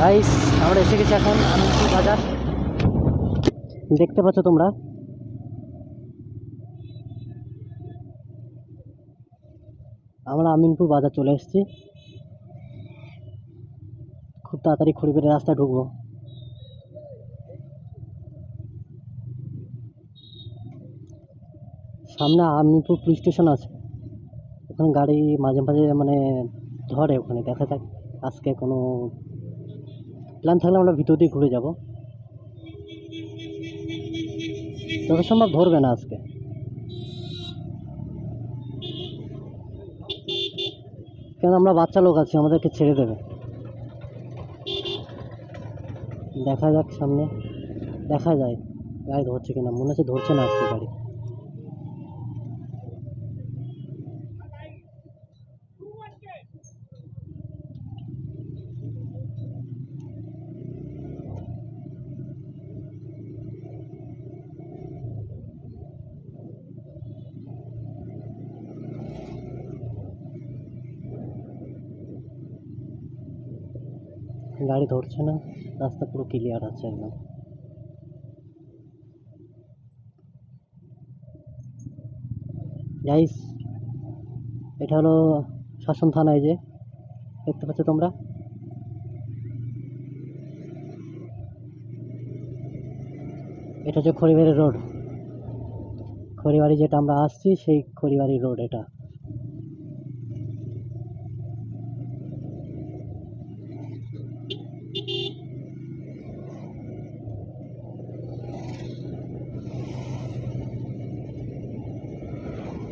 Guys, আমরা এসে গেছি এখন আমিনপুর বাজার। দেখতে পাচ্ছ তোমরা, আমরা আমিনপুর বাজার চলে এসেছি। খুব তাড়াতাড়ি খড়িবাড়ির রাস্তায় ঢুকবো। সামনে আমিনপুর পুলিশ স্টেশন আছে, ওখানে গাড়ি মাঝে মাঝে ধরে। ওখানে দেখা যাক, আজকে কোনো প্ল্যান থাকলে আমরা ভিতর দিয়ে ঘুরে যাব। যত সম্ভব ধরবে না আজকে, কেন আমরা বাচ্চা লোক আছি, আমাদেরকে ছেড়ে দেবে। দেখা যাক, সামনে দেখা যায় গাড়ি ধরছে কিনা। মনে হচ্ছে ধরছে না আজকে গাড়ি। গাড়ি ধরছে না, রাস্তা পুরো ক্লিয়ার আছে একদম। গাইস, এটা হলো শাসন থানায়, যে দেখতে পাচ্ছ তোমরা। এটা হচ্ছে খড়িবাড়ি রোড। খড়িবাড়ি যেটা আমরা আসছি, সেই খড়িবাড়ি রোড এটা।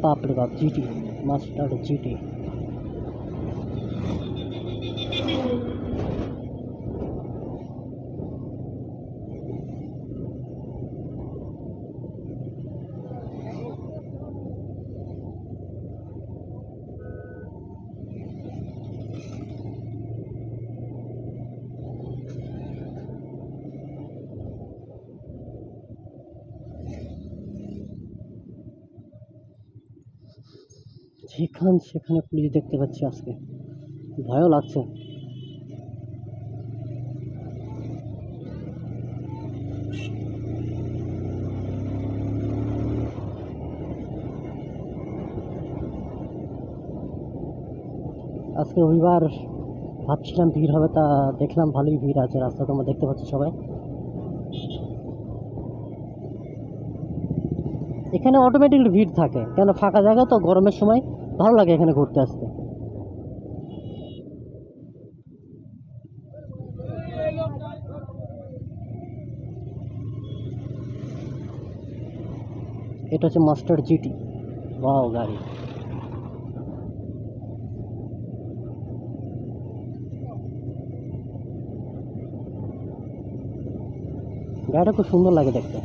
বাপরে বাপ, জিটি, মাস্টার জিটি। সেখানে পুলিশ দেখতে পাচ্ছি আজকে, ভয়ও লাগছে। আজকে রবিবার, ভাবছিলাম ভিড় হবে, তা দেখলাম ভালোই ভিড় আছে রাস্তা। তোমরা দেখতে পাচ্ছ সবাই। এখানে অটোমেটিকলি ভিড় থাকে, কেন ফাঁকা জায়গা তো, গরমের সময় ভালো লাগে এখানে ঘুরতে আসতে। এটা হচ্ছে মাস্টার জিটি। ওয়াও, গাড়ি গাড়িটা খুব সুন্দর লাগে দেখতে।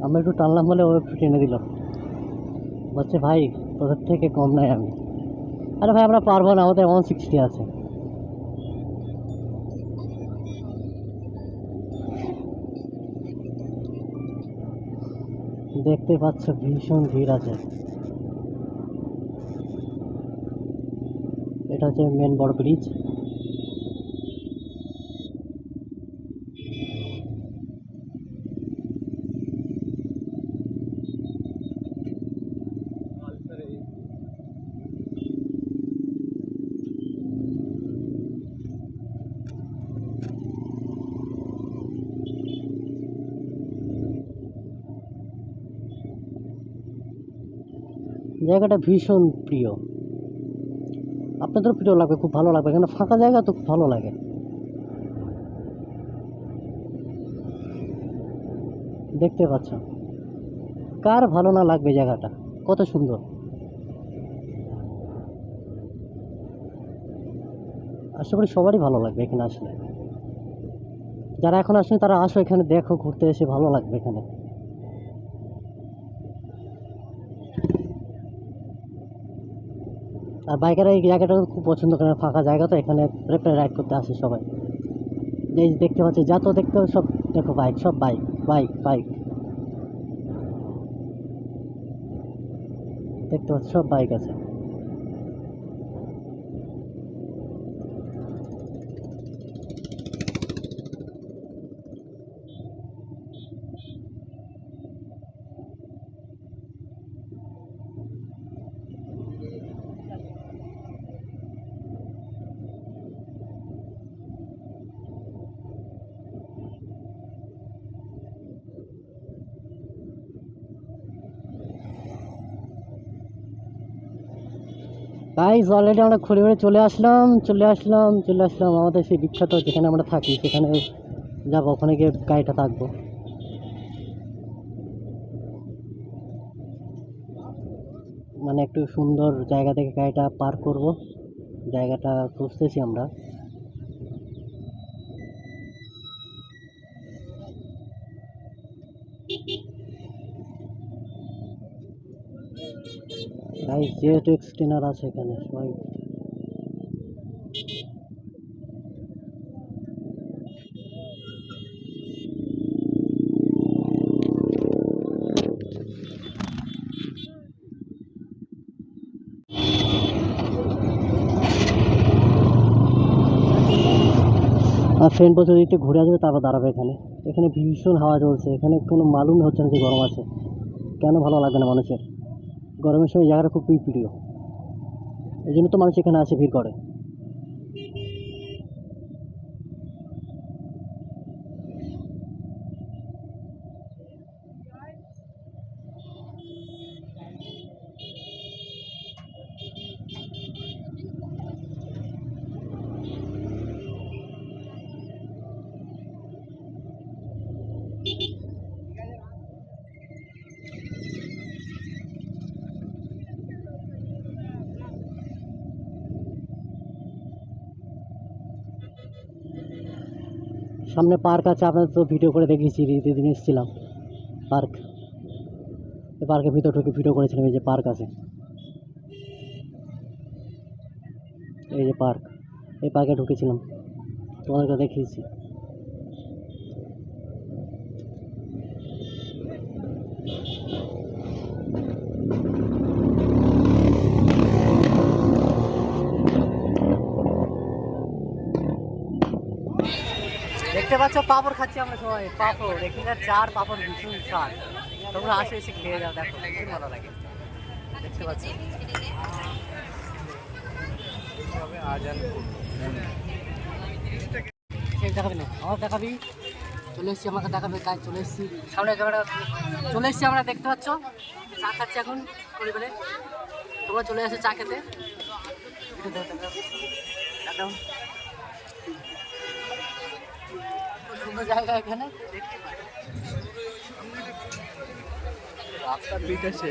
আমরা একটু টানলাম বলে ও একটু টেনে দিল। বলছে, ভাই তোদের থেকে কম নাই আমি। আরে ভাই, আমরা পারবো না, আমাদের 160 আছে। দেখতে পাচ্ছ ভীষণ ভিড় আছে। এটা হচ্ছে মেন বড় ব্রিজ। জায়গাটা ভীষণ প্রিয়, আপনাদেরও প্রিয় লাগবে, খুব ভালো লাগবে। এখানে ফাঁকা জায়গা তো খুব ভালো লাগে। দেখতে পাচ্ছ, কার ভালো না লাগবে জায়গাটা, কত সুন্দর। আশা করি সবারই ভালো লাগবে এখানে আসলে। যারা এখন আসেনি তারা আসো, এখানে দেখো, ঘুরতে এসে ভালো লাগবে এখানে। আর বাইকাররা এই জায়গাটা খুব পছন্দ করে, ফাঁকা জায়গা তো, এখানে প্রায় প্রায় রাইড করতে আসে সবাই। এই যে দেখতে পাচ্ছি, যা তো দেখতে সব দেখো বাইক, সব বাইক বাইক বাইক দেখতে পাচ্ছি, সব বাইক আছে। গাইস অলরেডি আমরা খড়িবাড়ি চলে আসলাম আমাদের সেই বিখ্যাত যেখানে আমরা থাকি, সেখানে যাবো, ওখানে গিয়ে গাড়িটা থাকবো। মানে একটু সুন্দর জায়গা থেকে গাড়িটা পার্ক করব, জায়গাটা খুঁজতেছি আমরা। গাইস যেহেতু এক্সটেনার আছে এখানে সবাই, আর ফ্রেন্ড বলছে একটু ঘুরে আসবে তারপর দাঁড়াবে এখানে। এখানে ভীষণ হাওয়া চলছে, এখানে কোনো মালুমই হচ্ছে না যে গরম আছে। কেন ভালো লাগবে না মানুষের? গরমের সময় জায়গাটা খুব প্রিয়, এই জন্য তো মানুষ এখানে আসে, ভিড় করে। সামনে পার্ক আছে, আপনাদের তো ভিডিও করে দেখিয়েছি, রীতি দিন এসেছিলাম পার্ক। এই পার্কের ভিতর ঢুকে ভিডিও করেছিলাম। এই যে পার্ক আছে, এই যে পার্ক, এই পার্কে ঢুকেছিলাম, তোমাদেরকে দেখিয়েছি। দেখতে পাচ্ছ পাপড় খাচ্ছি আমরা সবাই, পাপড় এখানকার চার পাপড় ভীষণ স্বাদ। তোমরা আসে এসে খেয়ে যাও, দেখো ভীষণ ভালো লাগে। দেখতে পাচ্ছ দেখাবি না, আমার দেখাবি। চলে এসেছি, আমাকে দেখাবে কাজ, চলে এসেছি সামনে ক্যামেরা, চলে এসেছি আমরা, দেখতে পাচ্ছ চা খাচ্ছি এখন পরিবারে। তোমরা চলে আসে চা খেতে, সুন্দর জায়গা এখানে। রাস্তার পিঠ আছে,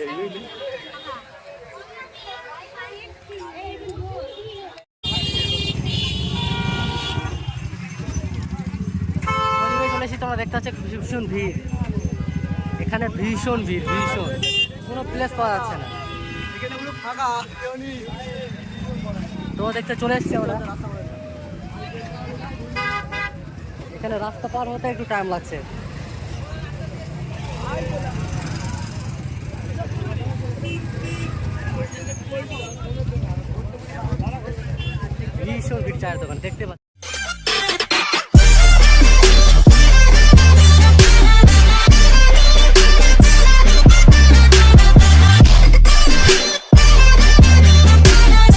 তোমরা দেখতে পাচ্ছ ভীষণ ভিড় এখানে, ভীষণ ভিড়, ভীষণ, কোনো প্লেস পাওয়া যাচ্ছে না। তোমরা দেখতে চলে এসছি আমরা, এখানে রাস্তা পার হতে একটু টাইম লাগছে। ভীষণ ভিড় চায়ের দোকান দেখতে পাচ্ছি।